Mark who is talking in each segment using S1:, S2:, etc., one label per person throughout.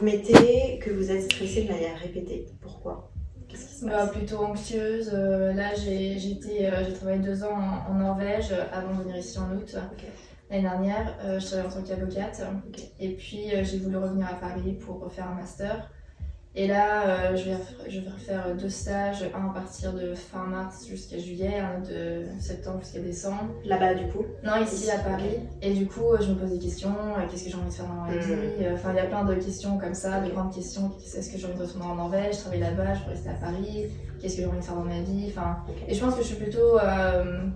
S1: vous mettez que vous êtes stressée de manière répétée. Pourquoi? Qu'est-ce qui se passe?
S2: Plutôt anxieuse. Là, j'ai travaillé 2 ans en Norvège avant de venir ici en août.
S1: Ok.
S2: L'année dernière, je travaillais en tant qu'avocate.
S1: Ok.
S2: Et puis, j'ai voulu revenir à Paris pour faire un master. Et là, je vais refaire 2 stages, un à partir de fin mars jusqu'à juillet, un de septembre jusqu'à décembre.
S1: Là-bas, du coup?
S2: Non, ici à Paris. Et du coup, je me pose des questions. Qu'est-ce que j'ai envie de faire dans ma vie? Enfin, il y a plein de questions comme ça, de grandes questions. Est-ce que j'ai envie de retourner en Norvège, travailler là-bas, je peux rester à Paris? Qu'est-ce que j'ai envie de faire dans ma vie? Enfin, et je pense que je suis plutôt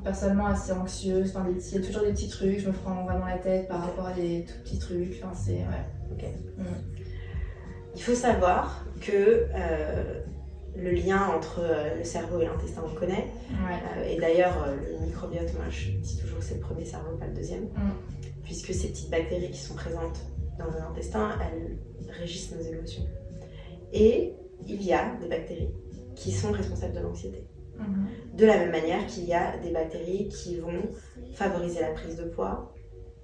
S2: personnellement assez anxieuse. Enfin, il y a toujours des petits trucs, je me prends vraiment la tête par rapport à des tout petits trucs. Enfin, c'est. Ouais.
S1: Ok. Il faut savoir que le lien entre le cerveau et l'intestin, on le connaît.
S2: Ouais.
S1: Et d'ailleurs, le microbiote, moi je dis toujours que c'est le premier cerveau, pas le deuxième. Puisque ces petites bactéries qui sont présentes dans l'intestin, elles régissent nos émotions. Et il y a des bactéries qui sont responsables de l'anxiété. De la même manière qu'il y a des bactéries qui vont favoriser la prise de poids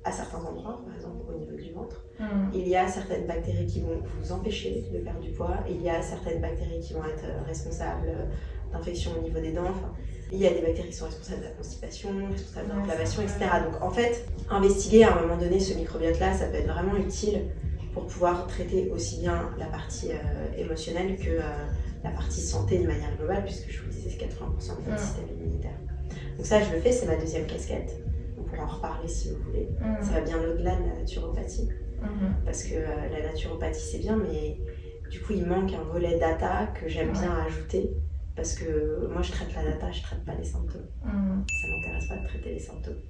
S1: à certains endroits, par exemple au niveau du ventre. Il y a certaines bactéries qui vont vous empêcher de perdre du poids. Il y a certaines bactéries qui vont être responsables d'infections au niveau des dents. Enfin, il y a des bactéries qui sont responsables de la constipation, responsables de l'inflammation, etc. Donc en fait, investiguer à un moment donné ce microbiote-là, ça peut être vraiment utile pour pouvoir traiter aussi bien la partie émotionnelle que la partie santé de manière globale, puisque je vous disais c'est 80% de votre système immunitaire. Donc ça, je le fais, c'est ma deuxième casquette. On pourra en reparler si vous voulez. Ça va bien au-delà de la naturopathie. Parce que la naturopathie c'est bien, mais du coup il manque un volet data que j'aime bien ajouter, parce que moi je traite la data, je traite pas les symptômes. Ça m'intéresse pas de traiter les symptômes.